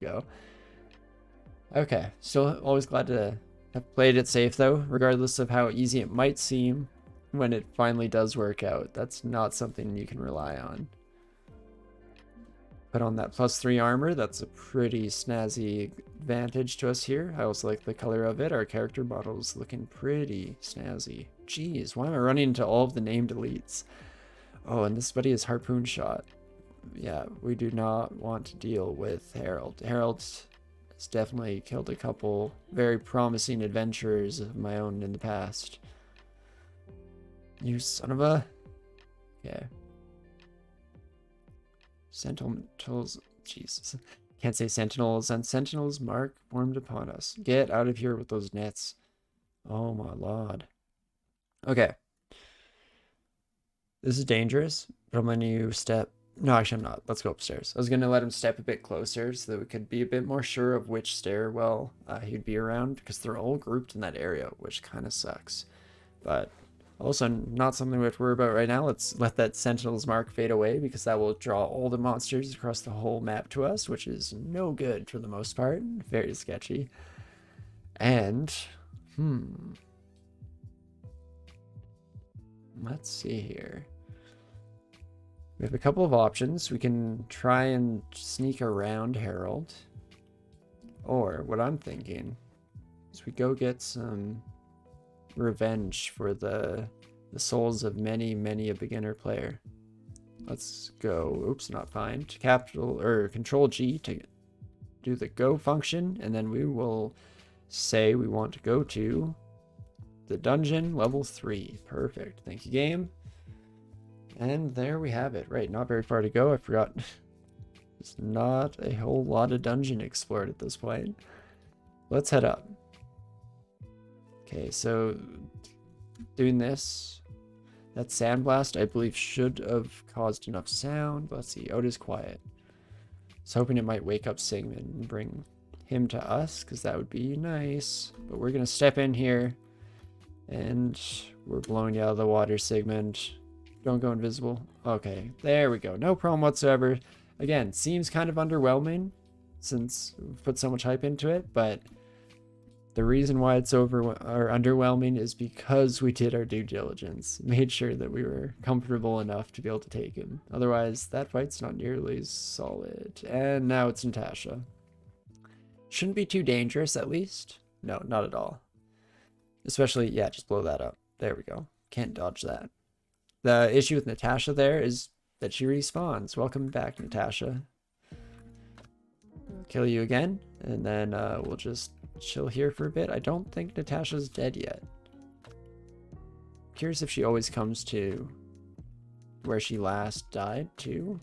Go. Okay, still always glad to have played it safe though, regardless of how easy it might seem when it finally does work out. That's not something you can rely on. Put on that +3 armor, that's a pretty snazzy advantage to us here. I also like the color of it. Our character model's looking pretty snazzy. Jeez, why am I running into all of the named elites? Oh, and this buddy is harpoon shot. Yeah, we do not want to deal with Harold. Harold has definitely killed a couple very promising adventurers of my own in the past. You son of a... Okay. Sentinels... Jesus. Can't say sentinels. And sentinels mark formed upon us. Get out of here with those nets. Oh my lord. Okay. This is dangerous, but I'm letting you step... No, actually I'm not. Let's go upstairs. I was going to let him step a bit closer so that we could be a bit more sure of which stairwell he'd be around, because they're all grouped in that area, which kind of sucks. But also not something we have to worry about right now. Let's let that sentinel's mark fade away, because that will draw all the monsters across the whole map to us, which is no good for the most part. Very sketchy. And, let's see here. We have a couple of options. We can try and sneak around Harold. Or what I'm thinking is we go get some revenge for the souls of many a beginner player. Let's go. Oops, not find. Capital or Control G to do the go function, and then we will say we want to go to the dungeon level 3. Perfect. Thank you, game. And there we have it. Right, not very far to go. I forgot. There's not a whole lot of dungeon explored at this point. Let's head up. Okay, so doing this, that sandblast I believe should have caused enough sound. Let's see. Oh, it is quiet. I was hoping it might wake up Sigmund and bring him to us, because that would be nice. But we're gonna step in here, and we're blowing you out of the water, Sigmund. Don't go invisible. Okay, there we go. No problem whatsoever. Again, seems kind of underwhelming since we've put so much hype into it, but the reason why it's underwhelming is because we did our due diligence, made sure that we were comfortable enough to be able to take him. Otherwise, that fight's not nearly as solid. And now it's Natasha. Shouldn't be too dangerous, at least. No, not at all. Especially, yeah, just blow that up. There we go. Can't dodge that. The issue with Natasha there is that she respawns. Welcome back, Natasha. Kill you again, and then we'll just chill here for a bit. I don't think Natasha's dead yet. Curious if she always comes to where she last died, too.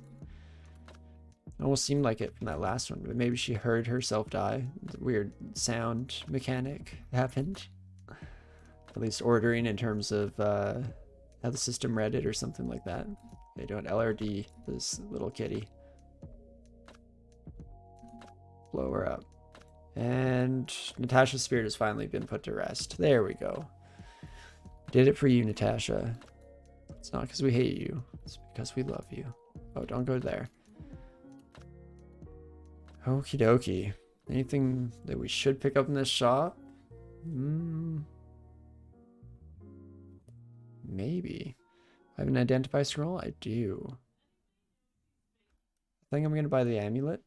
Almost seemed like it from that last one, but maybe she heard herself die. The weird sound mechanic happened. At least ordering in terms of how the system read it or something like that. They do an LRD, this little kitty. Blow her up. And Natasha's spirit has finally been put to rest. There we go. Did it for you, Natasha. It's not because we hate you. It's because we love you. Oh, don't go there. Okie dokie. Anything that we should pick up in this shop? Maybe. I have an identify scroll? I do. I think I'm going to buy the amulet.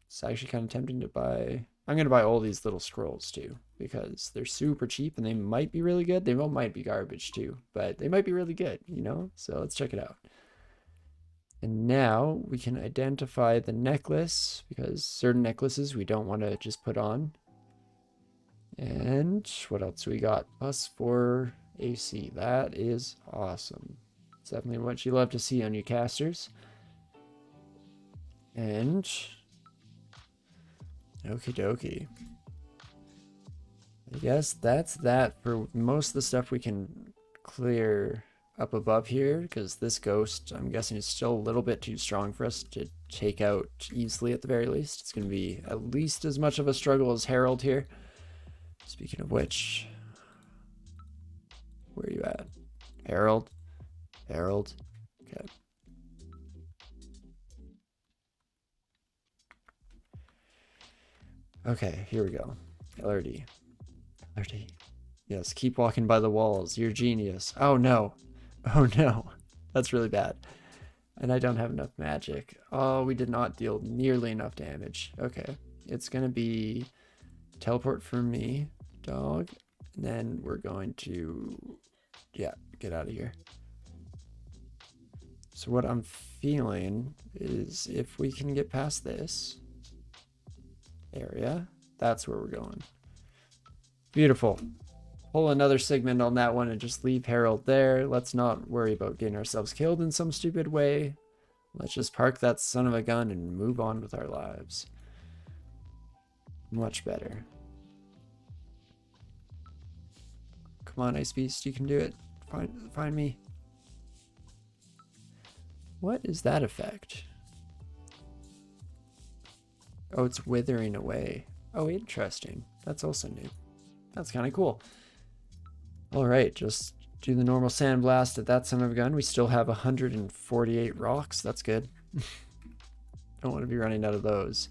It's actually kind of tempting to buy... I'm going to buy all these little scrolls too, because they're super cheap and they might be really good. They might be garbage too, but they might be really good, you know? So let's check it out. And now we can identify the necklace, because certain necklaces we don't want to just put on. And what else we got? +4 AC. That is awesome. It's definitely what you love to see on your casters. And okie dokie. I guess that's that for most of the stuff we can clear up above here, because this ghost, I'm guessing, is still a little bit too strong for us to take out easily at the very least. It's going to be at least as much of a struggle as Harold here. Speaking of which, where are you at? Harold? Harold? Okay. Okay, here we go. LRD. LRD. Yes, keep walking by the walls. You're genius. Oh no. Oh no. That's really bad. And I don't have enough magic. Oh, we did not deal nearly enough damage. Okay. It's going to be teleport for me, dog. And then we're going to, yeah, get out of here. So what I'm feeling is if we can get past this area, that's where we're going. Beautiful. Pull another segment on that one and just leave Harold there. Let's not worry about getting ourselves killed in some stupid way. Let's just park that son of a gun and move on with our lives. Much better. Come on, Ice Beast, you can do it. Find me. What is that effect? Oh, it's withering away. Oh, interesting. That's also new. That's kind of cool. All right, just do the normal sandblast at that son of a gun. We still have 148 rocks. That's good. Don't want to be running out of those.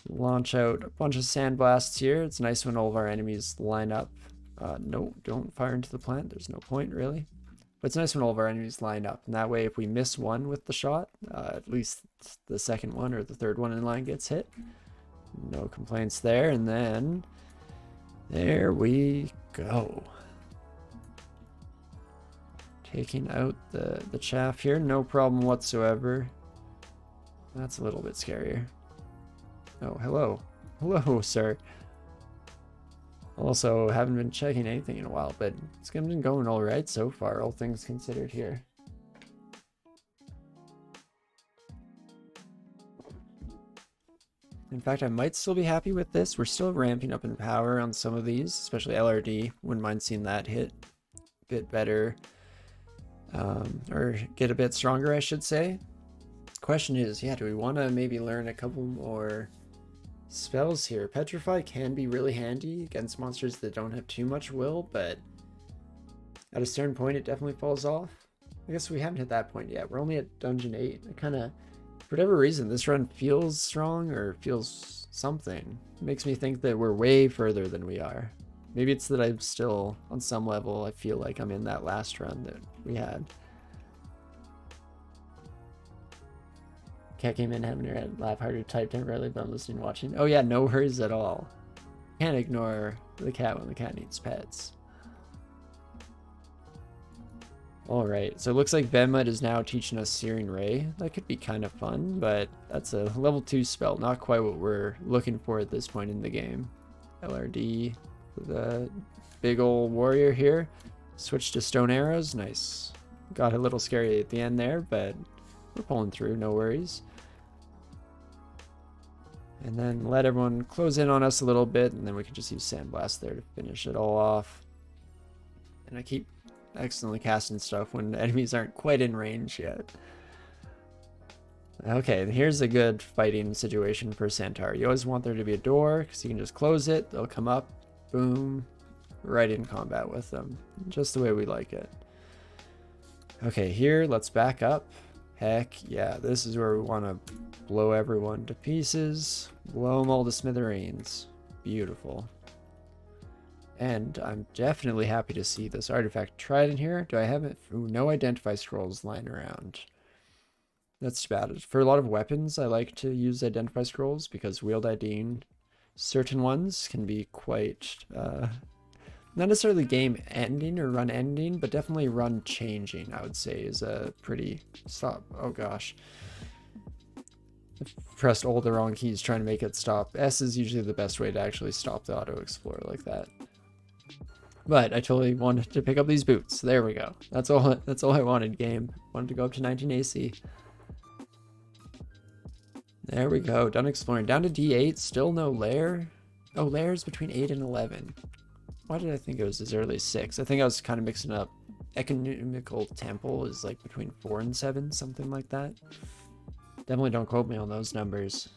Launch out a bunch of sandblasts here. It's nice when all of our enemies line up. No, don't fire into the plant. There's no point, really. But it's nice when all of our enemies line up. And that way, if we miss one with the shot, at least the second one or the third one in line gets hit. No complaints there. And then there we go. Taking out the chaff here, no problem whatsoever. That's a little bit scarier. Oh, hello. Hello, sir. Also, haven't been checking anything in a while, but it's been going all right so far, all things considered here. In fact, I might still be happy with this. We're still ramping up in power on some of these, especially LRD. Wouldn't mind seeing that hit a bit better. Or get a bit stronger, I should say. Question is, yeah, do we want to maybe learn a couple more spells here? Petrify can be really handy against monsters that don't have too much will, but at a certain point it definitely falls off. I guess we haven't hit that point yet. We're only at Dungeon 8. I kind of, for whatever reason, this run feels strong or feels something. It makes me think that we're way further than we are. Maybe it's that I'm still, on some level, I feel like I'm in that last run that we had. Cat came in having her head laugh harder, typed temporarily, but I'm listening and watching. Oh yeah, no worries at all. Can't ignore the cat when the cat needs pets. Alright, so it looks like Venmud is now teaching us Searing Ray. That could be kind of fun, but that's a level 2 spell. Not quite what we're looking for at this point in the game. LRD. The big old warrior here. Switch to stone arrows. Nice. Got a little scary at the end there, but we're pulling through, no worries. And then let everyone close in on us a little bit, and then we can just use Sandblast there to finish it all off. And I keep accidentally casting stuff when enemies aren't quite in range yet. Okay, here's a good fighting situation for Centaur. You always want there to be a door, because you can just close it, they'll come up, boom, right in combat with them. Just the way we like it. Okay, here, let's back up. Heck yeah, this is where we want to blow everyone to pieces. Blow them all to smithereens. Beautiful. And I'm definitely happy to see this artifact tried in here. Do I have it? Ooh, no identify scrolls lying around. That's too bad. For a lot of weapons, I like to use identify scrolls because wield IDing certain ones can be quite, not necessarily game ending or run ending, but definitely run changing, I would say, is a pretty stop. Oh gosh. I've pressed all the wrong keys trying to make it stop. S is usually the best way to actually stop the auto explorer like that. But I totally wanted to pick up these boots. There we go. That's all I wanted, game. Wanted to go up to 19 AC. There we go. Done exploring. Down to D8. Still no lair. Oh, lair's between 8 and 11. Why did I think it was as early as 6? I think I was kind of mixing up. Economical Temple is like between 4 and 7, something like that. Definitely don't quote me on those numbers.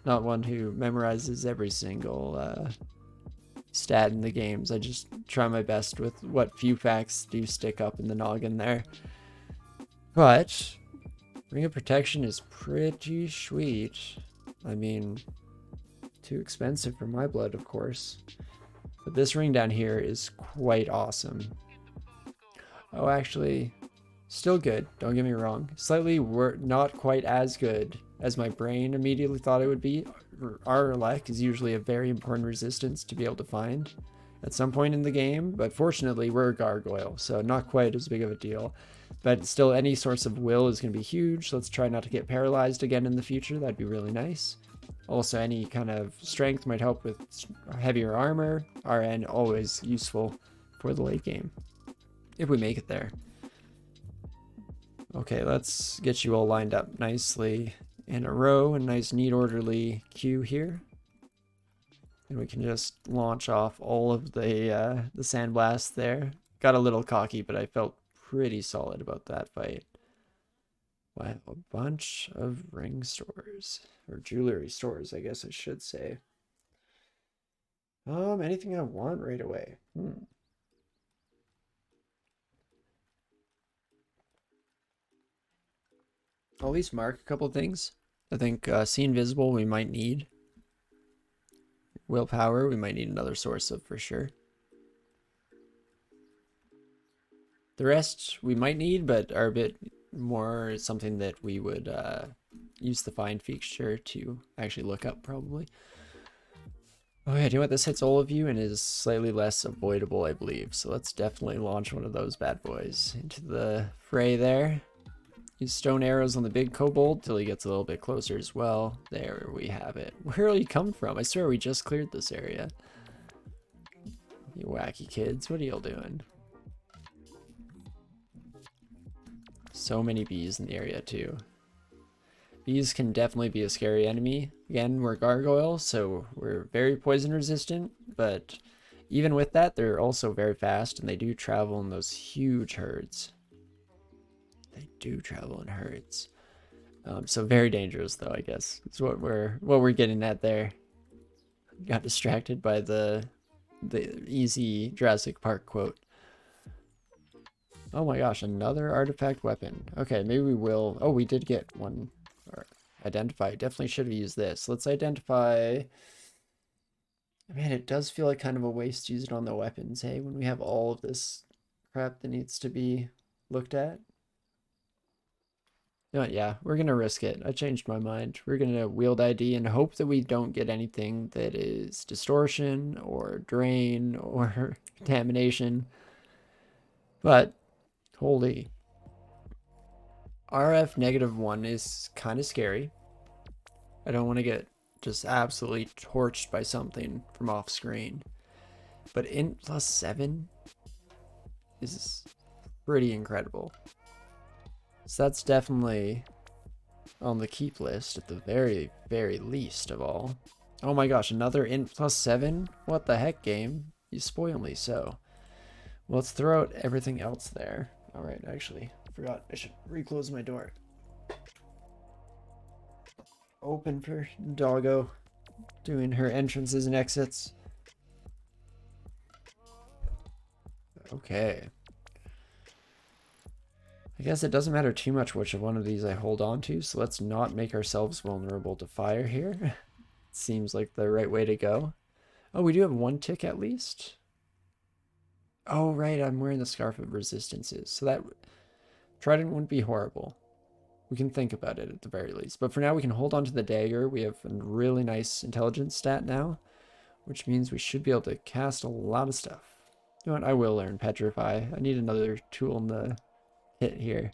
Not one who memorizes every single stat in the games. I just try my best with what few facts do stick up in the noggin there. But Ring of Protection is pretty sweet. I mean, Too expensive for my blood, of course. But this ring down here is quite awesome. Oh, actually, still good. Don't get me wrong. Slightly not quite as good as my brain immediately thought it would be. Arlec is usually a very important resistance to be able to find at some point in the game, but fortunately we're a gargoyle, so not quite as big of a deal. But still, any source of will is going to be huge. Let's try not to get paralyzed again in the future. That'd be really nice. Also, any kind of strength might help with heavier armor. RN always useful for the late game, if we make it there. Okay, let's get you all lined up nicely in a row, a nice neat orderly queue here. And we can just launch off all of the sandblast there. Got a little cocky, but I felt pretty solid about that fight. Wow, a bunch of ring stores, or jewelry stores, I guess I should say. Anything I want right away. I'll at least mark a couple of things. I think See Invisible we might need. Willpower we might need another source of for sure. The rest we might need, but are a bit more something that we would use the find feature to actually look up probably. Oh yeah, do you know what? This hits all of you and is slightly less avoidable, I believe. So let's definitely launch one of those bad boys into the fray there. Use stone arrows on the big kobold till he gets a little bit closer as well. There we have it. Where are you come from? I swear we just cleared this area. You wacky kids, what are y'all doing? So many bees in the area too. Bees can definitely be a scary enemy. Again, we're gargoyles, so we're very poison resistant, but even with that, they're also very fast and they do travel in those huge herds. They do travel in herds. So very dangerous though, I guess. It's what we're getting at there. Got distracted by the easy Jurassic Park quote. Oh my gosh, another artifact weapon. Okay, maybe we will. Oh, we did get one. Or identify. Definitely should have used this. Let's identify. Man, it does feel like kind of a waste to use it on the weapons, hey? When we have all of this crap that needs to be looked at. No, yeah, we're gonna risk it. I changed my mind. We're gonna wield ID and hope that we don't get anything that is distortion or drain or contamination. But holy, RF -1 is kind of scary. I don't want to get just absolutely torched by something from off screen. But int +7 is pretty incredible. So that's definitely on the keep list at the very, very least of all. Oh my gosh, another int +7? What the heck, game? You spoil me so. Well, let's throw out everything else there. Alright, actually, I forgot. I should reclose my door. Open for Doggo doing her entrances and exits. Okay. I guess it doesn't matter too much which of one of these I hold on to, so let's not make ourselves vulnerable to fire here. Seems like the right way to go. Oh, we do have one tick at least? Oh, right, I'm wearing the Scarf of Resistances, so that Trident wouldn't be horrible. We can think about it at the very least. But for now, we can hold on to the dagger. We have a really nice intelligence stat now, which means we should be able to cast a lot of stuff. You know what? I will learn Petrify. I need another tool in the kit here.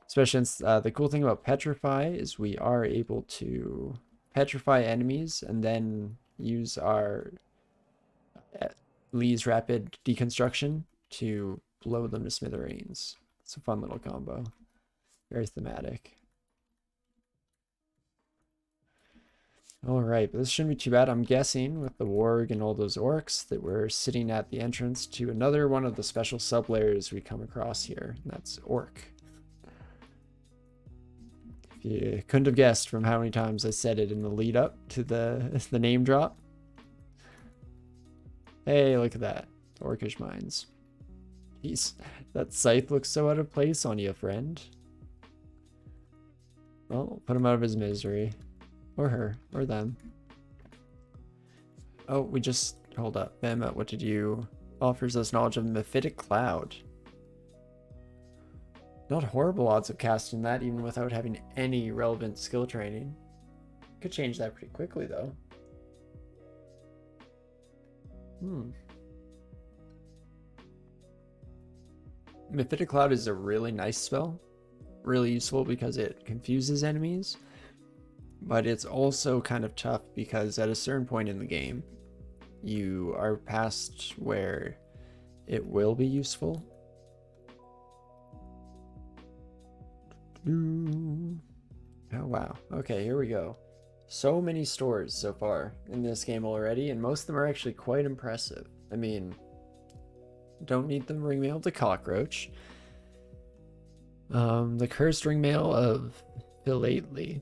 Especially since the cool thing about Petrify is we are able to petrify enemies and then use our Lee's Rapid Deconstruction to blow them to smithereens. It's a fun little combo. Very thematic. Alright, but this shouldn't be too bad. I'm guessing with the warg and all those orcs that we're sitting at the entrance to another one of the special sublayers we come across here. And that's orc. If you couldn't have guessed from how many times I said it in the lead up to the name drop. Hey, look at that. Orcish mines. Jeez, that scythe looks so out of place on you, friend. Well, put him out of his misery. Or her. Or them. Oh, we just... Hold up. Bama, what did you... Offers us knowledge of Mephitic Cloud. Not horrible odds of casting that, even without having any relevant skill training. Could change that pretty quickly, though. Mephitic Cloud is a really nice spell. Really useful because it confuses enemies. But it's also kind of tough because at a certain point in the game, you are past where it will be useful. Oh wow. Okay, here we go. So many stores so far in this game already, and most of them are actually quite impressive. I mean, don't need the ringmail to cockroach. The cursed ringmail of Philately.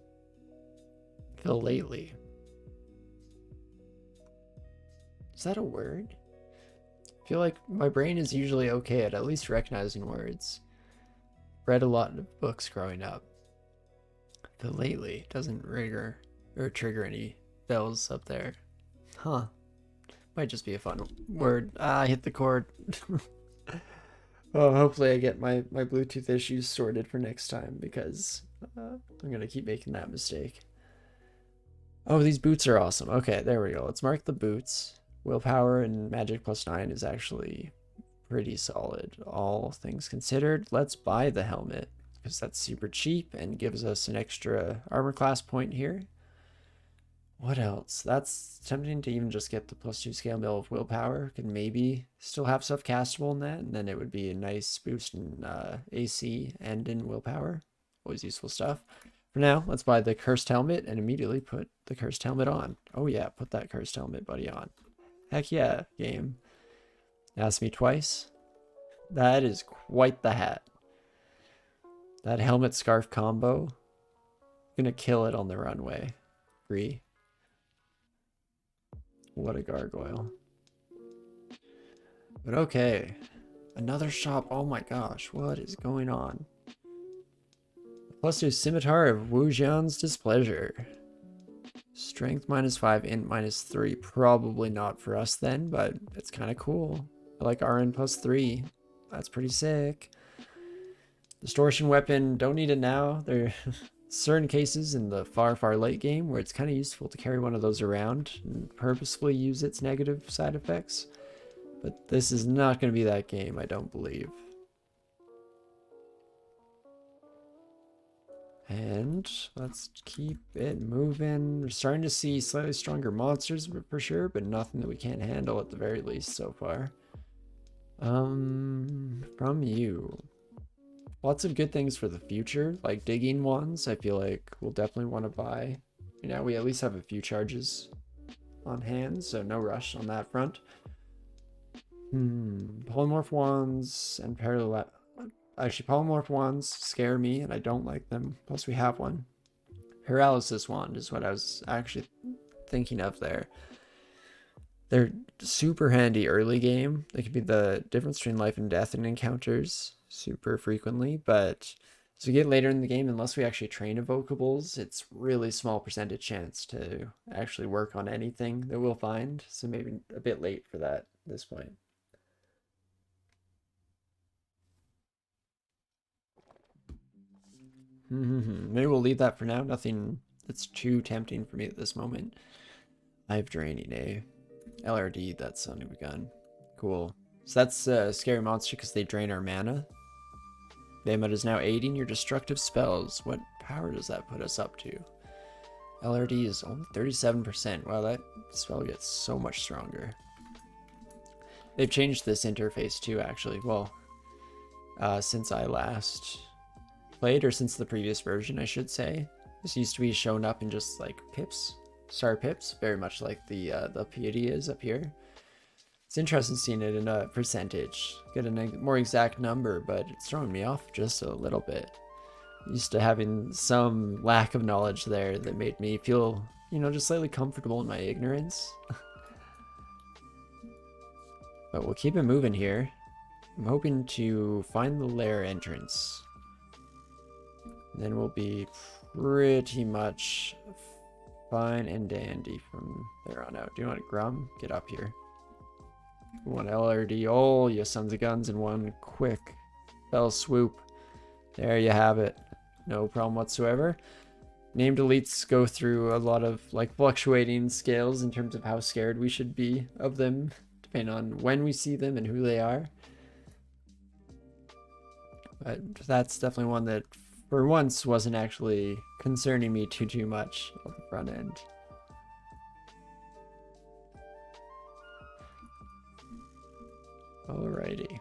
Is that a word? I feel like my brain is usually okay at least recognizing words. Read a lot of books growing up. Philately doesn't trigger any bells up there. Huh. Might just be a fun word. Ah, I hit the cord. Oh, hopefully I get my Bluetooth issues sorted for next time because I'm going to keep making that mistake. Oh, these boots are awesome. Okay, there we go. Let's mark the boots. Willpower and magic +9 is actually pretty solid, all things considered. Let's buy the helmet because that's super cheap and gives us an extra armor class point here. What else? That's tempting to even just get the +2 scale mill of willpower. Could maybe still have stuff castable in that, and then it would be a nice boost in AC and in willpower. Always useful stuff. For now, let's buy the cursed helmet and immediately put the cursed helmet on. Oh yeah, put that cursed helmet buddy on. Heck yeah, game. Ask me twice. That is quite the hat. That helmet scarf combo. Gonna kill it on the runway. GrEE. What a gargoyle. But okay. Another shop. Oh my gosh. What is going on? +2 scimitar of Wujian's displeasure. Strength -5, int -3. Probably not for us then, but it's kind of cool. I like RN +3. That's pretty sick. Distortion weapon. Don't need it now. There are certain cases in the far late game where it's kind of useful to carry one of those around and purposefully use its negative side effects. But this is not going to be that game, I don't believe. And let's keep it moving. We're starting to see slightly stronger monsters for sure, but nothing that we can't handle at the very least so far. From you. Lots of good things for the future, like digging ones. I feel like we'll definitely want to buy. You know, we at least have a few charges on hand, so no rush on that front. Polymorph wands and parallel. Actually, polymorph wands scare me, and I don't like them. Plus, we have one. Paralysis wand is what I was actually thinking of there. They're super handy early game. They can be the difference between life and death in encounters super frequently, but as we get later in the game, unless we actually train evocables, it's really small percentage chance to actually work on anything that we'll find. So maybe a bit late for that at this point. Maybe we'll leave that for now. Nothing that's too tempting for me at this moment. Life draining, eh? LRD, that's a new gun. Cool. So that's a scary monster because they drain our mana. Behemoth is now aiding your destructive spells. What power does that put us up to? LRD is only 37%. Wow, that spell gets so much stronger. They've changed this interface too, actually. Well, since I last played, or since the previous version, I should say. This used to be shown up in just like pips, star pips, very much like the piety is up here. It's interesting seeing it in a percentage. Get a more exact number, but it's throwing me off just a little bit. Used to having some lack of knowledge there that made me feel, you know, just slightly comfortable in my ignorance. But we'll keep it moving here. I'm hoping to find the lair entrance. And then we'll be pretty much fine and dandy from there on out. Do you want Grum? Get up here. One LRD. Oh, you sons of guns in one quick fell swoop. There you have it. No problem whatsoever. Named elites go through a lot of like fluctuating scales in terms of how scared we should be of them, depending on when we see them and who they are. But that's definitely one that for once wasn't actually concerning me too much on the front end. Alrighty.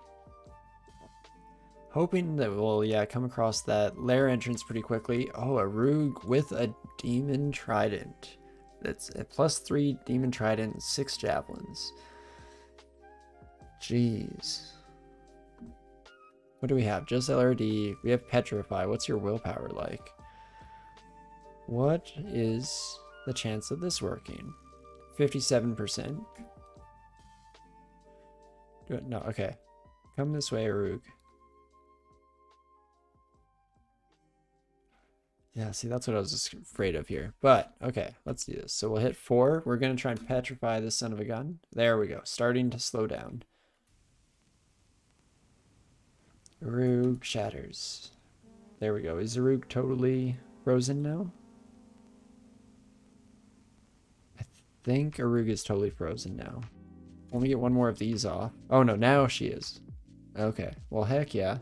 Hoping that we'll, yeah, come across that lair entrance pretty quickly. Oh, a rogue with a demon trident. That's a +3 demon trident, 6 javelins. Jeez. What do we have? Just LRD. We have Petrify. What's your willpower like? What is the chance of this working? 57%. No, okay. Come this way, Arug. Yeah, see, that's what I was just afraid of here. But, okay, let's do this. So we'll hit 4. We're going to try and petrify this son of a gun. There we go. Starting to slow down. Arug shatters. There we go. Is Arug totally frozen now? I think Arug is totally frozen now. Let me get one more of these off. Oh, no, now she is. Okay, well, heck yeah.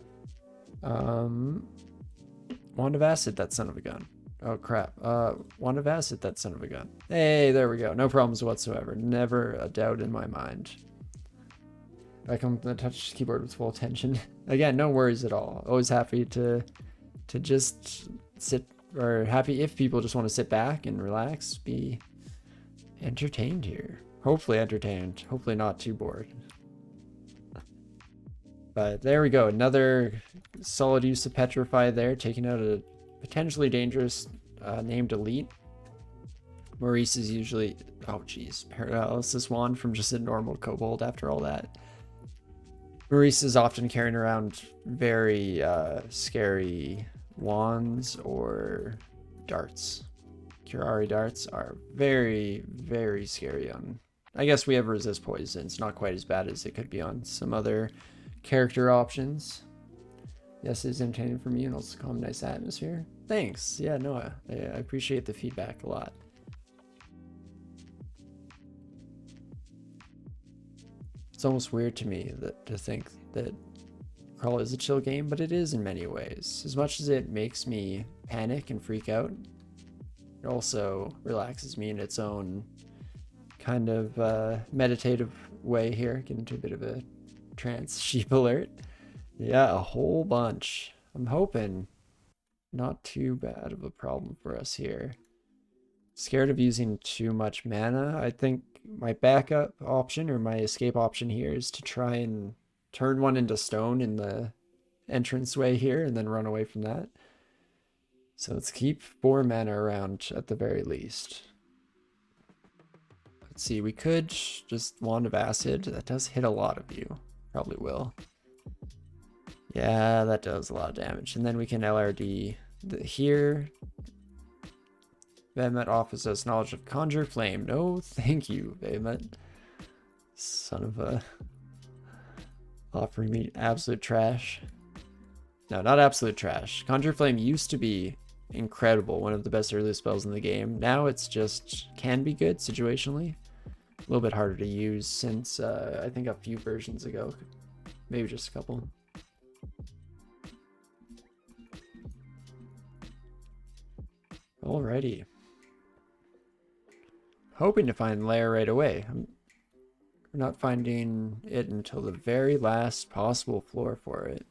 Wand of Acid, that son of a gun. Oh, crap. Wand of Acid, that son of a gun. Hey, there we go. No problems whatsoever. Never a doubt in my mind. I come to the touch keyboard with full attention. Again, no worries at all. Always happy to just sit, or happy if people just want to sit back and relax, be entertained here. Hopefully entertained. Hopefully not too bored. But there we go. Another solid use of Petrify there, taking out a potentially dangerous named elite. Maurice is usually... Oh, geez. Paralysis wand from just a normal kobold after all that. Maurice is often carrying around very scary wands or darts. Curari darts are very, very scary on... I guess we have resist poison. It's not quite as bad as it could be on some other character options. Yes, it's entertaining for me and also calm, nice atmosphere. Thanks. Yeah, no, I appreciate the feedback a lot. It's almost weird to me to think that Crawl is a chill game, but it is in many ways. As much as it makes me panic and freak out, it also relaxes me in its own kind of meditative way here. Get into a bit of a trance. Sheep alert. Yeah, a whole bunch. I'm hoping not too bad of a problem for us here. Scared of using too much mana. I think my backup option or my escape option here is to try and turn one into stone in the entranceway here and then run away from that. So let's keep 4 mana around at the very least. Let's see, we could just Wand of Acid. That does hit a lot of you. Probably will. Yeah, that does a lot of damage. And then we can LRD here. Vehement offers us knowledge of Conjure Flame. No, thank you, Vehement. Son of a... offering me absolute trash. No, not absolute trash. Conjure Flame used to be incredible. One of the best early spells in the game. Now it's just can be good situationally. A little bit harder to use since I think a few versions ago. Maybe just a couple. Alrighty. Hoping to find Lair right away. We're not finding it until the very last possible floor for it.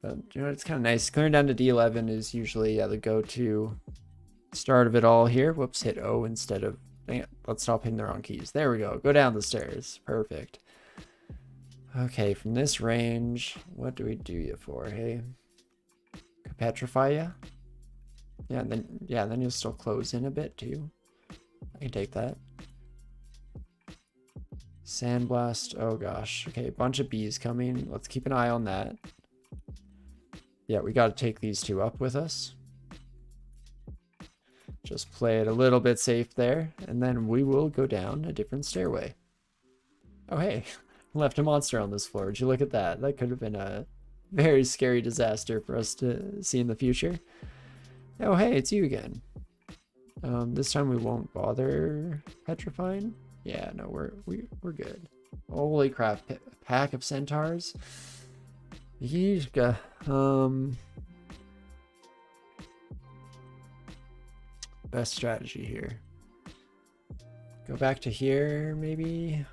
But, you know, it's kind of nice. Clearing down to D11 is usually the go-to start of it all here. Whoops, hit O instead of... Dang it, let's stop hitting the wrong keys. There we go. Go down the stairs. Perfect. Okay, from this range, what do we do you for, hey? Petrify ya? Yeah, then you'll still close in a bit too. I can take that. Sandblast. Oh gosh. Okay, a bunch of bees coming. Let's keep an eye on that. Yeah, we got to take these two up with us. Just play it a little bit safe there, and then we will go down a different stairway. Oh, hey, left a monster on this floor. Would you look at that? That could have been a very scary disaster for us to see in the future. Oh, hey, it's you again. This time we won't bother petrifying. Yeah, no, we're good. Holy crap, pack of centaurs. Yeesh, best strategy here. Go back to here, maybe.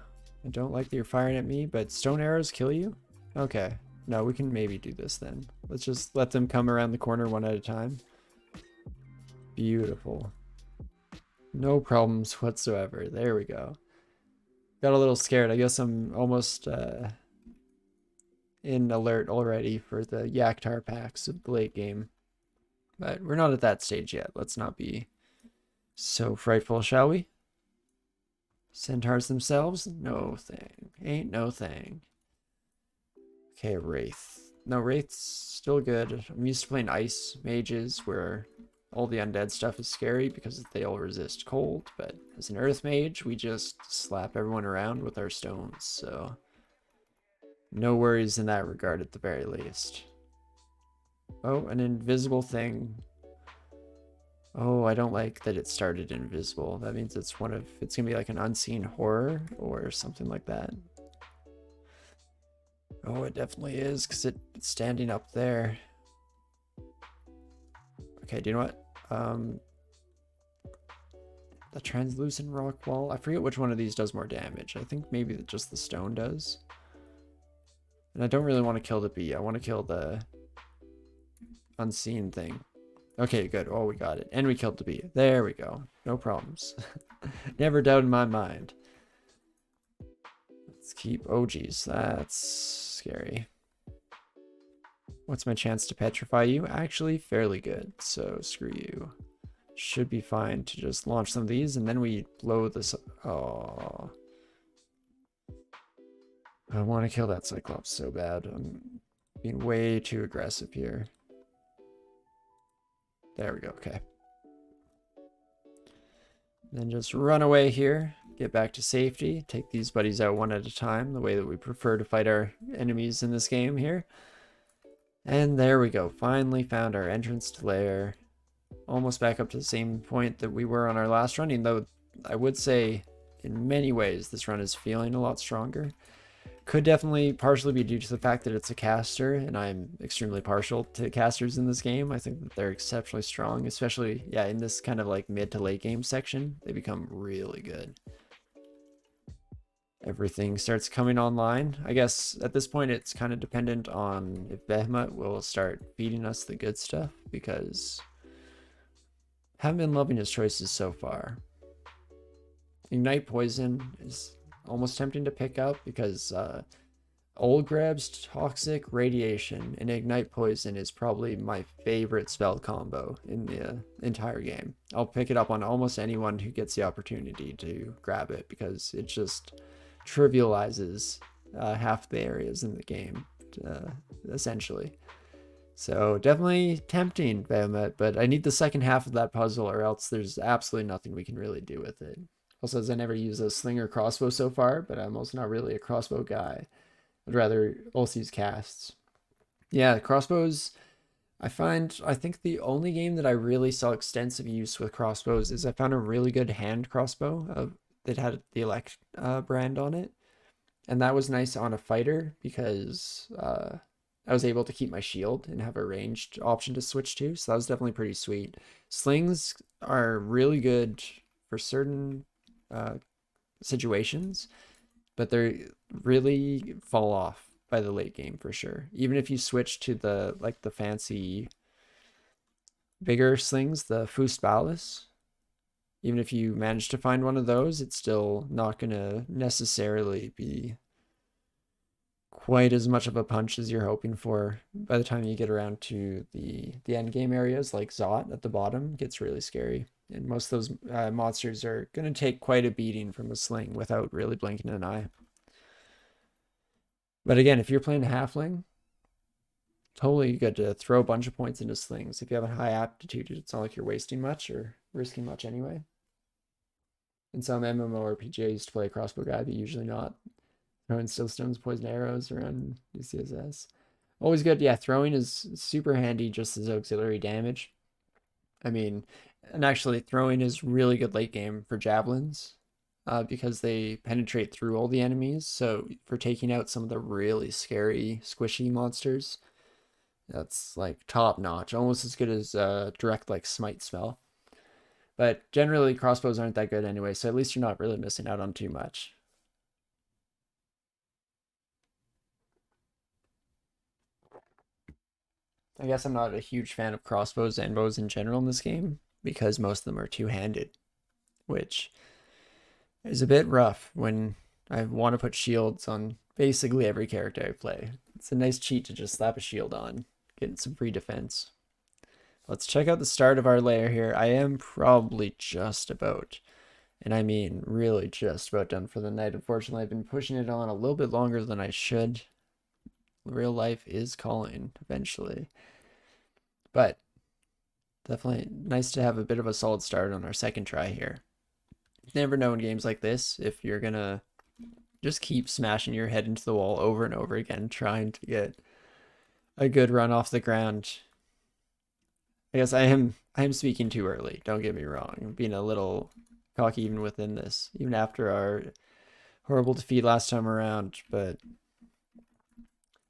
I don't like that you're firing at me, but stone arrows kill you? Okay. No, we can maybe do this then. Let's just let them come around the corner one at a time. Beautiful. No problems whatsoever. There we go. Got a little scared. I guess I'm almost in alert already for the Yaktar packs of the late game. But we're not at that stage yet. Let's not be so frightful, shall we? Centaurs themselves? No thing. Ain't no thing. Okay, Wraith. No, Wraith's still good. I'm used to playing ice mages where all the undead stuff is scary because they all resist cold, but as an earth mage, we just slap everyone around with our stones, so no worries in that regard at the very least. Oh, an invisible thing. Oh, I don't like that it started invisible. That means it's it's gonna be like an unseen horror or something like that. Oh, it definitely is, because it's standing up there. Okay, do you know what? The translucent rock wall. I forget which one of these does more damage. I think maybe just the stone does. And I don't really want to kill the bee. I want to kill the unseen thing. Okay, good. Oh, we got it. And we killed the bee. There we go. No problems. Never doubt in my mind. Let's keep... Oh, geez. That's scary. What's my chance to petrify you? Actually, fairly good. So, screw you. Should be fine to just launch some of these, and then we blow this... Oh. I want to kill that Cyclops so bad. I'm being way too aggressive here. There we go. Okay. Then just run away here. Get back to safety. Take these buddies out one at a time, the way that we prefer to fight our enemies in this game here. And there we go. Finally found our entrance to lair. Almost back up to the same point that we were on our last run, even though I would say in many ways this run is feeling a lot stronger. Could definitely partially be due to the fact that it's a caster, and I'm extremely partial to casters in this game. I think that they're exceptionally strong, especially, yeah, in this kind of like mid to late game section. They become really good. Everything starts coming online. I guess at this point it's kind of dependent on if Behemoth will start feeding us the good stuff, because I haven't been loving his choices so far. Ignite Poison is almost tempting to pick up because Old Grab's Toxic Radiation and Ignite Poison is probably my favorite spell combo in the entire game. I'll pick it up on almost anyone who gets the opportunity to grab it because it just trivializes half the areas in the game, essentially. So definitely tempting, Behemoth, but I need the second half of that puzzle or else there's absolutely nothing we can really do with it. Also, as I never use a slinger crossbow so far, but I'm also not really a crossbow guy. I'd rather also use casts. Yeah, crossbows, I think the only game that I really saw extensive use with crossbows is I found a really good hand crossbow that had the Elect brand on it. And that was nice on a fighter because I was able to keep my shield and have a ranged option to switch to. So that was definitely pretty sweet. Slings are really good for certain situations, but they really fall off by the late game for sure. Even if you switch to the fancy bigger slings, the Fußballis, even if you manage to find one of those, it's still not gonna necessarily be quite as much of a punch as you're hoping for. By the time you get around to the end game areas, like Zot at the bottom, gets really scary. And most of those monsters are going to take quite a beating from a sling without really blinking an eye. But again, if you're playing a halfling, totally good to throw a bunch of points into slings. If you have a high aptitude, it's not like you're wasting much, or risking much anyway. In some MMORPG, I used to play a crossbow guy, but usually not. Throwing stillstones, poison arrows around DCSS. Always good. Yeah, throwing is super handy just as auxiliary damage. I mean, and actually throwing is really good late game for javelins because they penetrate through all the enemies. So for taking out some of the really scary, squishy monsters, that's like top notch, almost as good as direct like smite spell. But generally crossbows aren't that good anyway, so at least you're not really missing out on too much. I guess I'm not a huge fan of crossbows and bows in general in this game because most of them are two-handed, which is a bit rough when I want to put shields on basically every character I play. It's a nice cheat to just slap a shield on, getting some free defense. Let's check out the start of our layer here. I am probably just about, and I mean really just about done for the night. Unfortunately, I've been pushing it on a little bit longer than I should. Real life is calling eventually. But definitely nice to have a bit of a solid start on our second try here. You never know in games like this if you're gonna just keep smashing your head into the wall over and over again, trying to get a good run off the ground. I guess I am speaking too early, don't get me wrong. I'm being a little cocky even within this, even after our horrible defeat last time around, but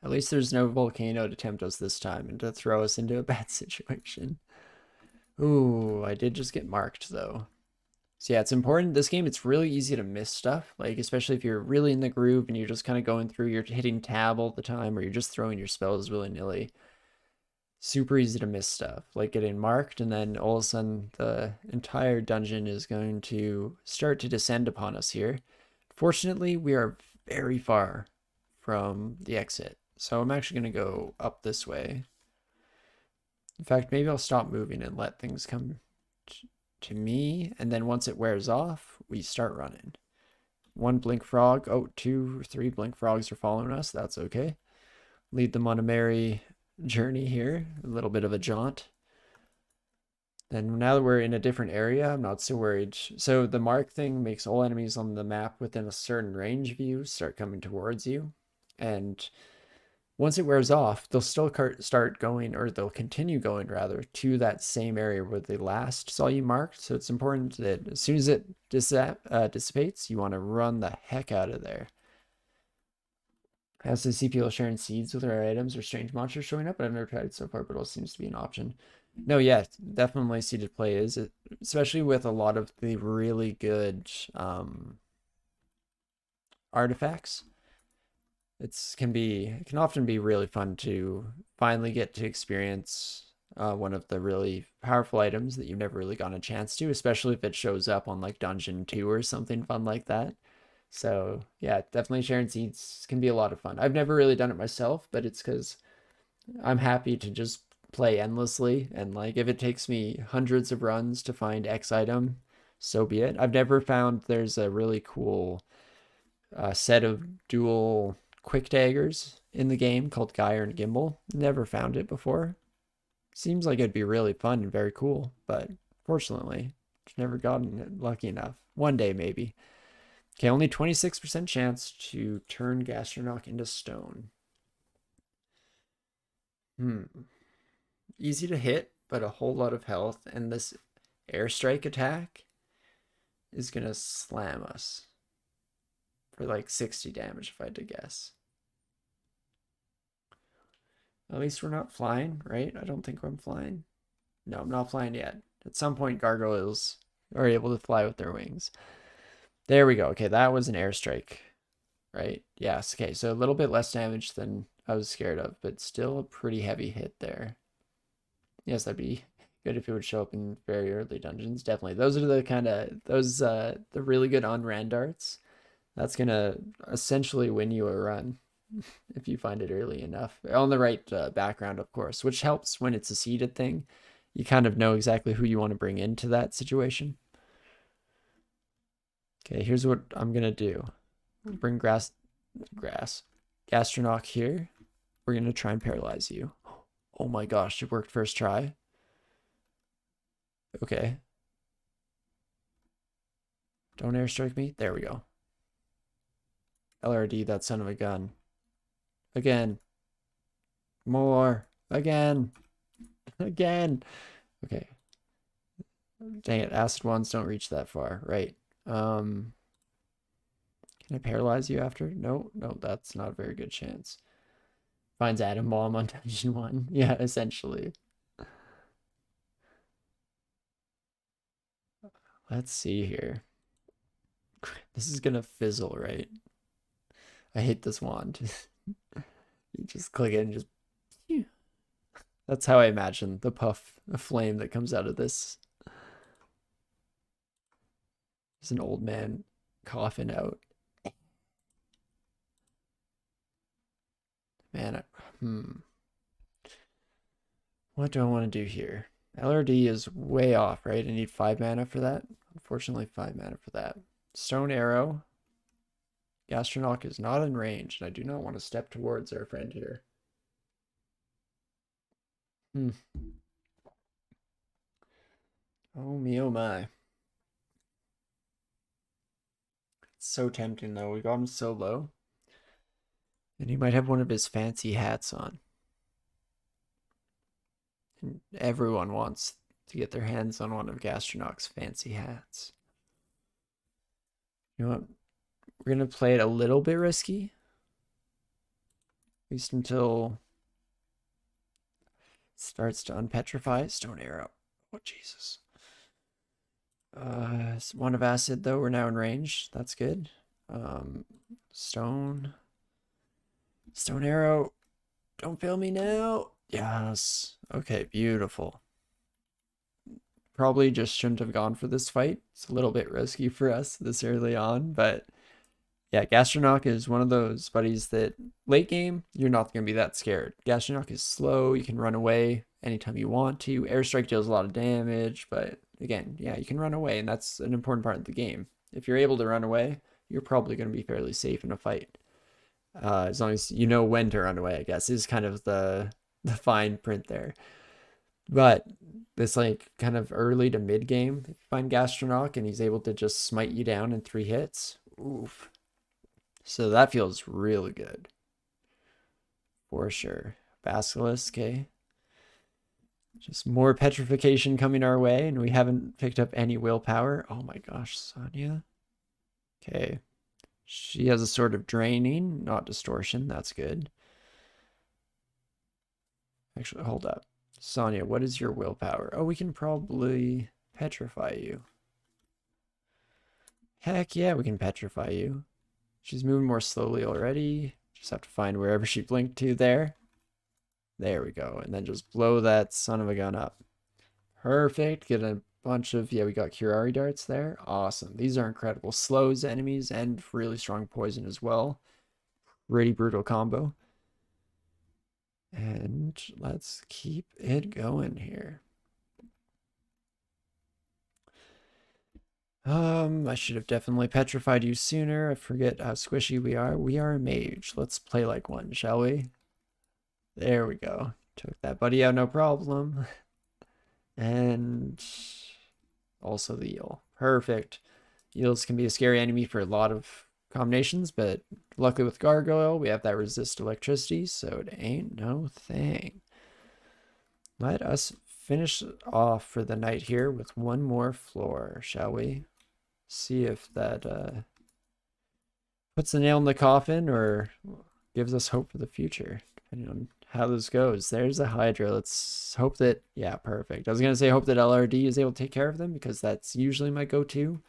at least there's no volcano to tempt us this time and to throw us into a bad situation. Ooh, I did just get marked though. So yeah, it's important. This game, it's really easy to miss stuff. Like, especially if you're really in the groove and you're just kind of going through, you're hitting tab all the time, or you're just throwing your spells willy-nilly. Super easy to miss stuff, like getting marked, and then all of a sudden the entire dungeon is going to start to descend upon us here. Fortunately, we are very far from the exit. So I'm actually going to go up this way. In fact, maybe I'll stop moving and let things come to me, and then once it wears off, we start running. One blink frog. Oh, 2 or 3 blink frogs are following us. That's okay. Lead them on a merry journey here. A little bit of a jaunt. Then now that we're in a different area, I'm not so worried. So the mark thing makes all enemies on the map within a certain range of you start coming towards you. And once it wears off, they'll still start going, or they'll continue going rather, to that same area where they last saw you marked. So it's important that as soon as it dissipates, you want to run the heck out of there. I also see people sharing seeds with our items or strange monsters showing up, but I've never tried it so far, but it seems to be an option. No, yeah, definitely seeded play is, especially with a lot of the really good artifacts. It can often be really fun to finally get to experience one of the really powerful items that you've never really gotten a chance to, especially if it shows up on like Dungeon 2 or something fun like that. So yeah, definitely sharing seeds can be a lot of fun. I've never really done it myself, but it's because I'm happy to just play endlessly, and like if it takes me hundreds of runs to find X item, so be it. I've never found there's a really cool set of dual quick daggers in the game called Gyre and Gimbal. Never found it before. Seems like it'd be really fun and very cool, but fortunately, never gotten lucky enough. One day maybe. Okay, only 26% chance to turn Gastronok into stone. Easy to hit, but a whole lot of health, and this airstrike attack is gonna slam us for like 60 damage if I had to guess. At least we're not flying, right? I don't think I'm flying. No, I'm not flying yet. At some point, gargoyles are able to fly with their wings. There we go. Okay, that was an airstrike, right? Yes. Okay, so a little bit less damage than I was scared of, but still a pretty heavy hit there. Yes, that'd be good if it would show up in very early dungeons. Definitely. Those are the kind of, the really good on-ran darts. That's going to essentially win you a run if you find it early enough. On the right background, of course, which helps when it's a seeded thing. You kind of know exactly who you want to bring into that situation. Okay, here's what I'm going to do. Bring Gastronok here. We're going to try and paralyze you. Oh my gosh, it worked first try. Okay. Don't airstrike me. There we go. LRD, that son of a gun. Again. More. Again. Again. Okay. Dang it. Acid ones don't reach that far. Right. Can I paralyze you after? No, no, that's not a very good chance. Finds Atom Bomb on Dungeon 1. Yeah, essentially. Let's see here. This is gonna fizzle, right? I hate this wand. You just click it and just... That's how I imagine the puff of flame that comes out of this. There's an old man coughing out. Man, what do I want to do here? LRD is way off, right? I need 5 mana for that. Unfortunately, 5 mana for that. Stone Arrow. Gastronaut is not in range, and I do not want to step towards our friend here. Oh me, oh my. It's so tempting, though. We got him so low. And he might have one of his fancy hats on. And everyone wants to get their hands on one of Gastronaut's fancy hats. You know what? We're going to play it a little bit risky. At least until it starts to unpetrify. Stone Arrow. Oh, Jesus. One of Acid, though. We're now in range. That's good. Stone Arrow. Don't fail me now. Yes. Okay, beautiful. Probably just shouldn't have gone for this fight. It's a little bit risky for us this early on, but yeah, Gastronaut is one of those buddies that late game, you're not going to be that scared. Gastronaut is slow. You can run away anytime you want to. Airstrike deals a lot of damage, but again, yeah, you can run away, and that's an important part of the game. If you're able to run away, you're probably going to be fairly safe in a fight. As long as you know when to run away, I guess, is kind of the fine print there. But this like kind of early to mid game, if you find Gastronaut and he's able to just smite you down in 3 hits, oof. So that feels really good. For sure. Basilisk, okay. Just more petrification coming our way, and we haven't picked up any willpower. Oh my gosh, Sonya. Okay. She has a sort of draining, not distortion. That's good. Actually, hold up. Sonya, what is your willpower? Oh, we can probably petrify you. Heck yeah, we can petrify you. She's moving more slowly already. Just have to find wherever she blinked to there. There we go. And then just blow that son of a gun up. Perfect. Get a bunch of... Yeah, we got Curari darts there. Awesome. These are incredible. Slows enemies and really strong poison as well. Pretty brutal combo. And let's keep it going here. I should have definitely petrified you sooner. I forget how squishy we are. We are a mage. Let's play like one, shall we? There we go. Took that buddy out, no problem. And also the eel. Perfect. Eels can be a scary enemy for a lot of combinations, but luckily with Gargoyle, we have that resist electricity, so it ain't no thing. Let us finish off for the night here with one more floor, shall we? See if that puts the nail in the coffin or gives us hope for the future, depending on how this goes. There's a Hydra. Let's hope that... Yeah, perfect. I was going to say hope that LRD is able to take care of them, because that's usually my go-to.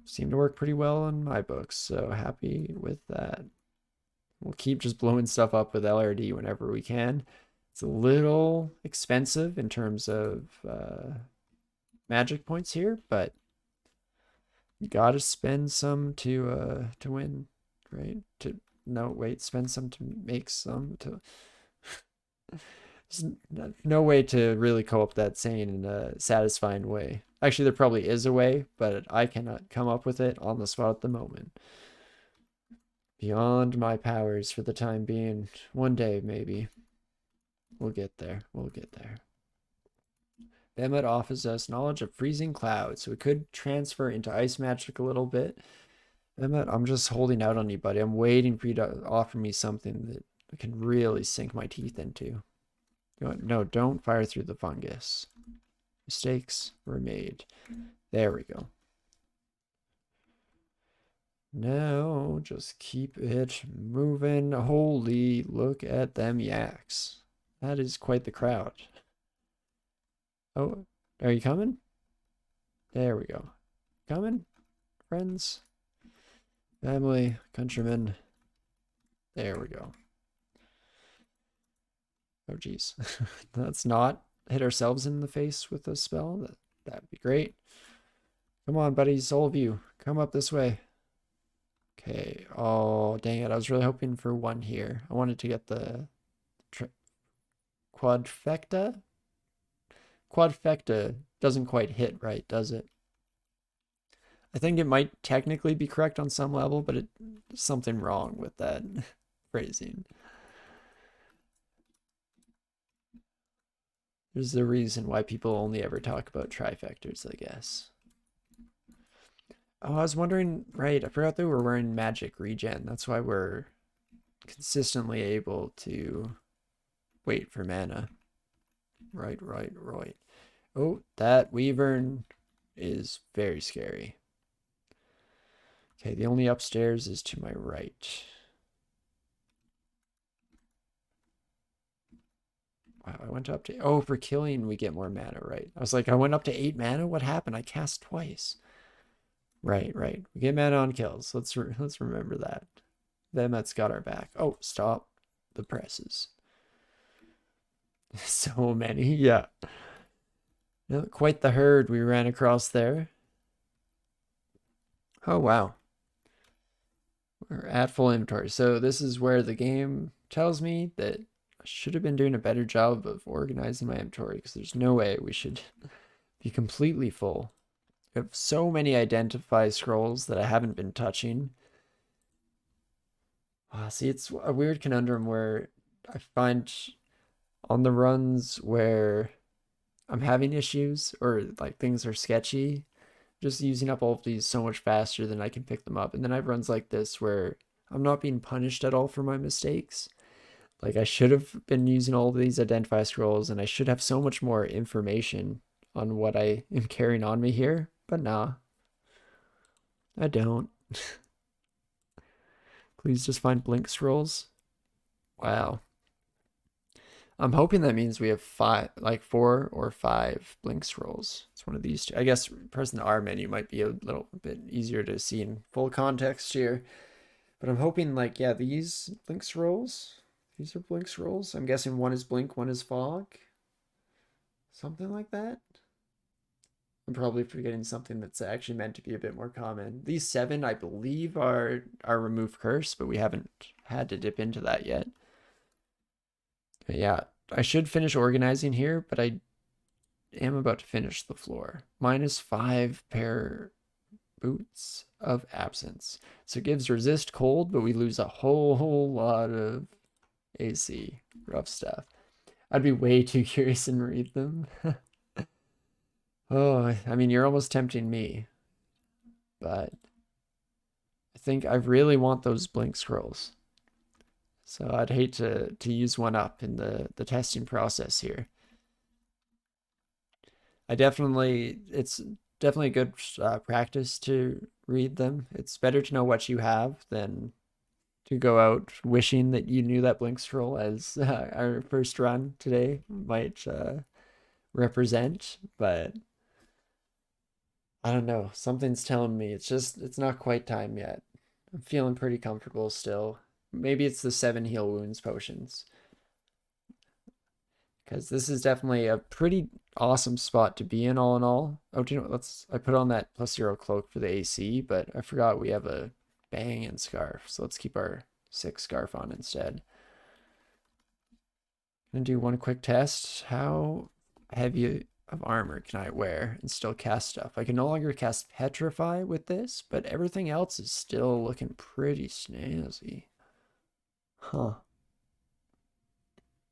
Seem to work pretty well in my books, so happy with that. We'll keep just blowing stuff up with LRD whenever we can. It's a little expensive in terms of magic points here, but you gotta spend some to win, right? Spend some to make some. There's no way to really co-op that saying in a satisfying way. Actually, there probably is a way, but I cannot come up with it on the spot at the moment. Beyond my powers for the time being. One day, maybe. We'll get there. We'll get there. Behemoth offers us knowledge of freezing clouds, so we could transfer into ice magic a little bit. Behemoth, I'm just holding out on you, buddy. I'm waiting for you to offer me something that I can really sink my teeth into. No, don't fire through the fungus. Mistakes were made. There we go. Now, just keep it moving. Holy, look at them yaks. That is quite the crowd. Oh, are you coming? There we go. Coming, friends, family, countrymen. There we go. Oh, geez. Let's not hit ourselves in the face with a spell. That'd be great. Come on, buddies, all of you. Come up this way. Okay. Oh, dang it. I was really hoping for one here. I wanted to get the quadfecta. Quadfecta doesn't quite hit right, does it? I think it might technically be correct on some level, but there's something wrong with that phrasing. There's a reason why people only ever talk about trifectors, I guess. Oh, I was wondering, right, I forgot that we're wearing magic regen. That's why we're consistently able to wait for mana. Right. Oh, that wyvern is very scary. Okay, the only upstairs is to my right. Wow, I went up to... Oh, for killing, we get more mana, right? I was like, I went up to 8 mana? What happened? I cast twice. Right. We get mana on kills. Let's remember that. Then that's got our back. Oh, stop the presses. So many, yeah. Quite the herd we ran across there. Oh, wow. We're at full inventory. So this is where the game tells me that I should have been doing a better job of organizing my inventory, because there's no way we should be completely full. I have so many identify scrolls that I haven't been touching. See, it's a weird conundrum where I find on the runs where I'm having issues or like things are sketchy, just using up all of these so much faster than I can pick them up. And then I have runs like this where I'm not being punished at all for my mistakes. Like I should have been using all of these identify scrolls and I should have so much more information on what I am carrying on me here, but nah, I don't. Please just find blink scrolls. Wow. I'm hoping that means we have 4 or 5 blink scrolls. It's one of these two. I guess pressing the R menu might be a little bit easier to see in full context here. But I'm hoping yeah, these blink scrolls. These are blink scrolls. I'm guessing one is blink, one is fog. Something like that. I'm probably forgetting something that's actually meant to be a bit more common. These 7, I believe, are remove curse, but we haven't had to dip into that yet. But yeah, I should finish organizing here, but I am about to finish the floor. -5 pair boots of absence. So it gives resist cold, but we lose a whole lot of AC. Rough stuff. I'd be way too curious and read them. Oh, I mean, you're almost tempting me. But I think I really want those blink scrolls. So I'd hate to use one up in the testing process here. It's definitely good practice to read them. It's better to know what you have than to go out wishing that you knew that blink scroll, as our first run today might represent. But I don't know. Something's telling me it's not quite time yet. I'm feeling pretty comfortable still. Maybe it's the 7 heal wounds potions. Because this is definitely a pretty awesome spot to be in all in all. Oh, do you know, I put on that +0 cloak for the AC, but I forgot we have a banging scarf. So let's keep our 6 scarf on instead. I'm gonna do one quick test. How heavy of armor can I wear and still cast stuff? I can no longer cast Petrify with this, but everything else is still looking pretty snazzy. Huh.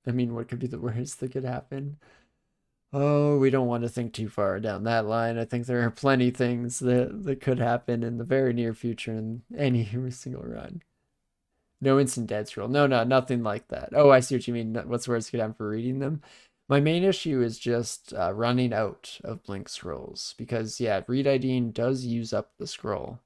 I mean, what could be the worst that could happen? Oh, we don't want to think too far down that line. I think there are plenty things that could happen in the very near future in any single run. No instant dead scroll. No, no, nothing like that. Oh, I see what you mean. What's words could happen for reading them? My main issue is just running out of blink scrolls because, yeah, read IDing does use up the scroll.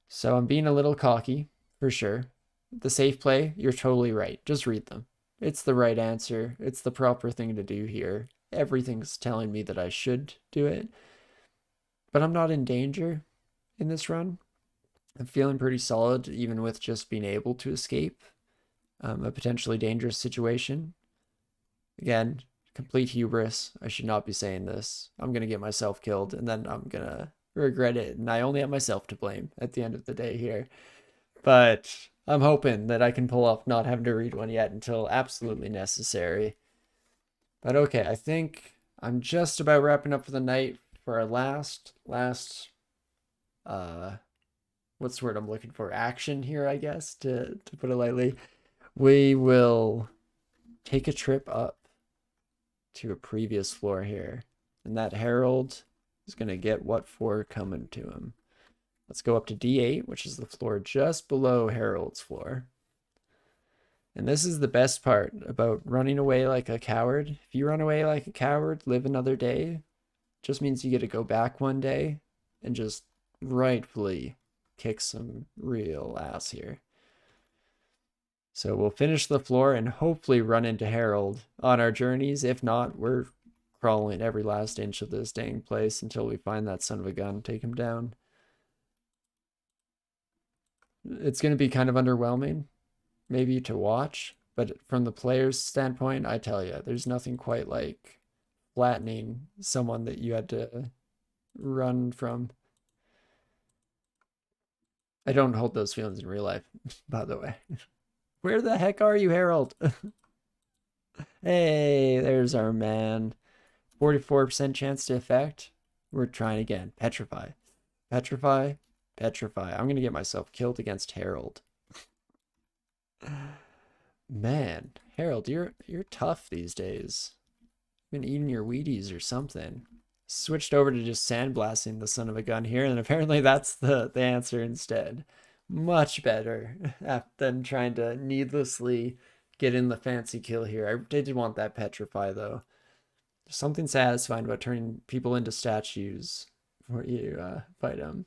So I'm being a little cocky, for sure. The safe play, you're totally right. Just read them. It's the right answer. It's the proper thing to do here. Everything's telling me that I should do it. But I'm not in danger in this run. I'm feeling pretty solid, even with just being able to escape a potentially dangerous situation. Again, complete hubris. I should not be saying this. I'm going to get myself killed, and then I'm going to regret it. And I only have myself to blame at the end of the day here. But I'm hoping that I can pull off not having to read one yet until absolutely necessary. But okay, I think I'm just about wrapping up for the night for our last what's the word I'm looking for? Action here, I guess, to put it lightly. We will take a trip up to a previous floor here. And that Herald is going to get what for coming to him. Let's go up to D8, which is the floor just below Herald's floor. And this is the best part about running away like a coward. If you run away like a coward, live another day, just means you get to go back one day and just rightfully kick some real ass here. So we'll finish the floor and hopefully run into Herald on our journeys. If not, we're crawling every last inch of this dang place until we find that son of a gun, take him down. It's going to be kind of underwhelming, maybe to watch, but from the player's standpoint, I tell you, there's nothing quite like flattening someone that you had to run from. I don't hold those feelings in real life, by the way. Where the heck are you, Harold? Hey, there's our man. 44% chance to affect. We're trying again. Petrify. Petrify. Petrify. I'm going to get myself killed against Harold. Man, Harold, you're tough these days. Been eating your Wheaties or something. Switched over to just sandblasting the son of a gun here, and apparently that's the answer instead. Much better than trying to needlessly get in the fancy kill here. I did want that petrify though. There's something satisfying about turning people into statues before you fight them.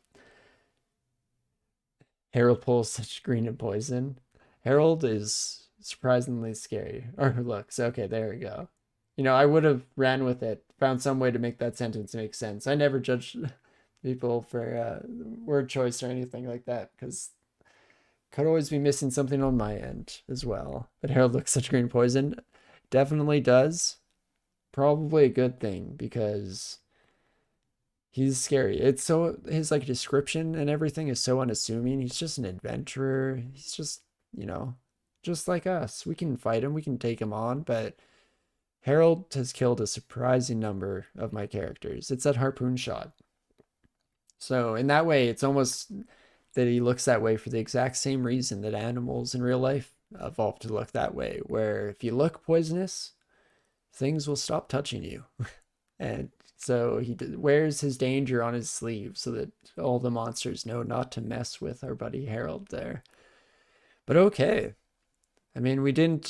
Harold pulls such green and poison. Harold is surprisingly scary. Or looks. Okay, there we go. You know, I would have ran with it, found some way to make that sentence make sense. I never judge people for word choice or anything like that, because could always be missing something on my end as well. But Harold looks such green poison. Definitely does. Probably a good thing, because he's scary. It's so, his like description and everything is so unassuming. He's just an adventurer. He's just, you know, just like us. We can fight him, we can take him on, but Harold has killed a surprising number of my characters. It's that harpoon shot. So in that way, it's almost that he looks that way for the exact same reason that animals in real life evolve to look that way, where if you look poisonous, things will stop touching you. And so he wears his danger on his sleeve so that all the monsters know not to mess with our buddy Harold there. But okay. I mean, we didn't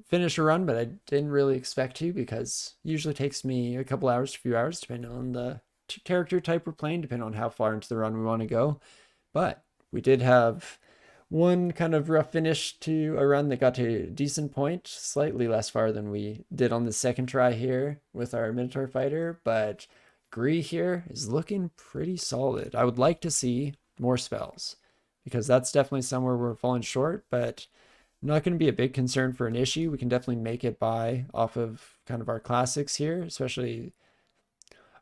finish a run, but I didn't really expect to, because it usually takes me a couple hours to a few hours, depending on the character type we're playing, depending on how far into the run we want to go. But we did have one kind of rough finish to a run that got to a decent point, slightly less far than we did on the second try here with our Minotaur fighter, but GrEE here is looking pretty solid. I would like to see more spells, because that's definitely somewhere we're falling short, but not going to be a big concern for an issue. We can definitely make it by off of kind of our classics here, especially...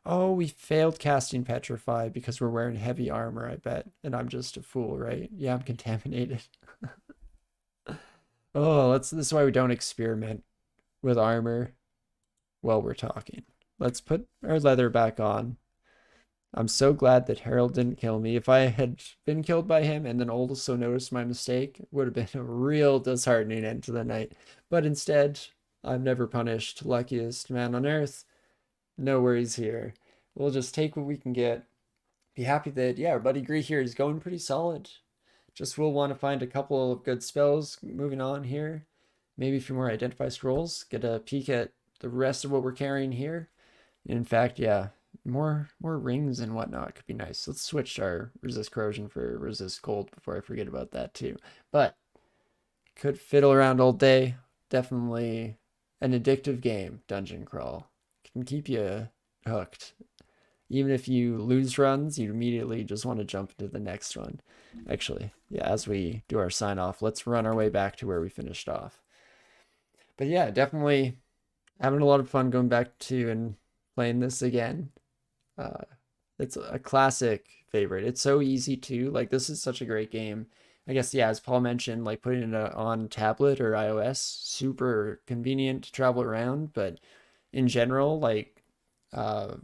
Oh, we failed casting Petrify because we're wearing heavy armor, I bet. And I'm just a fool, right? Yeah, I'm contaminated. Oh, this is why we don't experiment with armor while we're talking. Let's put our leather back on. I'm so glad that Harold didn't kill me. If I had been killed by him and then also noticed my mistake, it would have been a real disheartening end to the night. But instead, I'm never punished. Luckiest man on earth. No worries here. We'll just take what we can get. Be happy that, yeah, our buddy GrEE here is going pretty solid. Just we'll want to find a couple of good spells moving on here. Maybe a few more identify scrolls. Get a peek at the rest of what we're carrying here. In fact, yeah, more rings and whatnot could be nice. Let's switch our resist corrosion for resist cold before I forget about that too. But could fiddle around all day. Definitely an addictive game, Dungeon Crawl. Can keep you hooked. Even if you lose runs, you immediately just want to jump into the next one. Actually, yeah, as we do our sign off, let's run our way back to where we finished off. But yeah, definitely having a lot of fun going back to and playing this again. It's a classic favorite. It's so easy too. Like, this is such a great game. I guess, yeah, as Paul mentioned, like putting it on tablet or iOS, super convenient to travel around. But in general, like,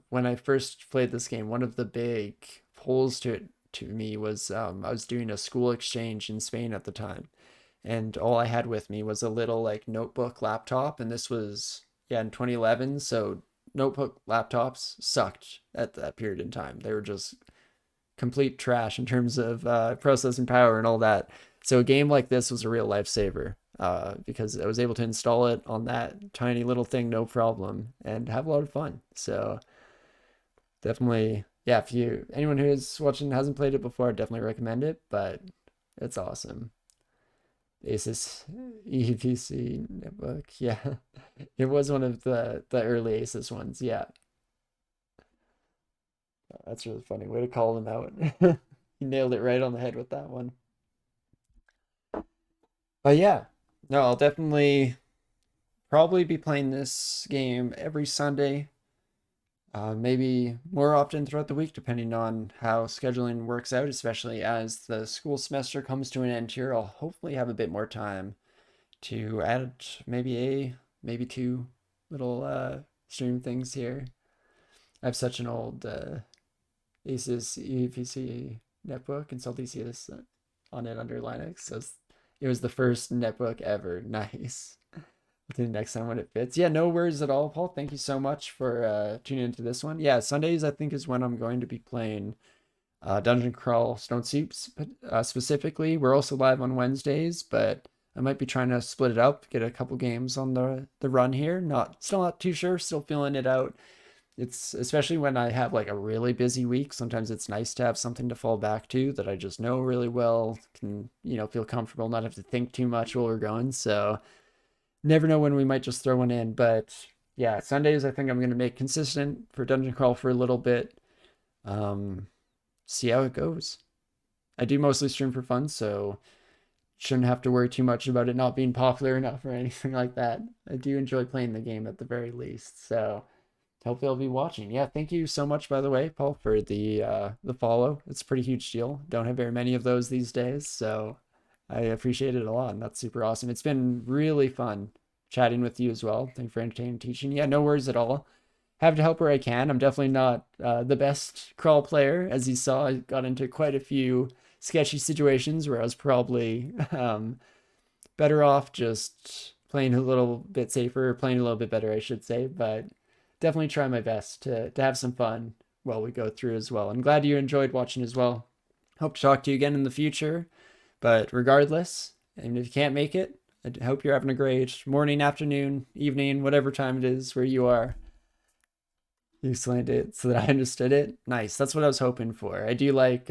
when I first played this game, one of the big pulls to me was I was doing a school exchange in Spain at the time, and all I had with me was a little like notebook laptop, and this was, yeah, in 2011. So notebook laptops sucked at that period in time. They were just complete trash in terms of processing power and all that. So a game like this was a real lifesaver because I was able to install it on that tiny little thing, no problem, and have a lot of fun. So definitely, yeah, if anyone who is watching hasn't played it before, I definitely recommend it, but it's awesome. Asus EPC netbook, yeah. It was one of the early Asus ones, yeah. That's really funny. Way to call them out. You nailed it right on the head with that one. But yeah, no, I'll definitely probably be playing this game every Sunday. Maybe more often throughout the week, depending on how scheduling works out, especially as the school semester comes to an end here. I'll hopefully have a bit more time to add maybe two little stream things here. I have such an old Asus EPC netbook, installed DCSS on it under Linux. So it was the first netbook ever. Nice. The next time when it fits. Yeah, no worries at all, Paul. Thank you so much for tuning into this one. Yeah, Sundays I think is when I'm going to be playing Dungeon Crawl Stone Soups specifically. We're also live on Wednesdays, but I might be trying to split it up, get a couple games on the run here. Still not too sure, still feeling it out. It's especially when I have like a really busy week, sometimes it's nice to have something to fall back to that I just know really well, can, feel comfortable, not have to think too much while we're going. So never know when we might just throw one in. But yeah, Sundays I think I'm going to make consistent for Dungeon Crawl for a little bit. See how it goes. I do mostly stream for fun, so shouldn't have to worry too much about it not being popular enough or anything like that. I do enjoy playing the game at the very least, so hopefully I'll be watching. Yeah, thank you so much, by the way, Paul, for the follow. It's a pretty huge deal. Don't have very many of those these days, so I appreciate it a lot, and that's super awesome. It's been really fun chatting with you as well. Thank you for entertaining teaching. Yeah, no worries at all. Have to help where I can. I'm definitely not the best crawl player. As you saw, I got into quite a few sketchy situations where I was probably better off just playing a little bit safer, or playing a little bit better, I should say. But definitely try my best to have some fun while we go through as well. I'm glad you enjoyed watching as well. Hope to talk to you again in the future. But regardless, and if you can't make it, I hope you're having a great morning, afternoon, evening, whatever time it is where you are. You explained it so that I understood it. Nice. That's what I was hoping for. I do like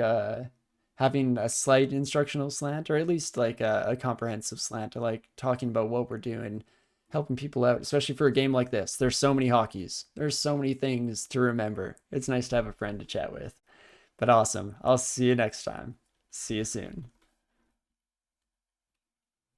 having a slight instructional slant, or at least like a comprehensive slant. I like talking about what we're doing, helping people out, especially for a game like this. There's so many hockeys. There's so many things to remember. It's nice to have a friend to chat with. But awesome. I'll see you next time. See you soon.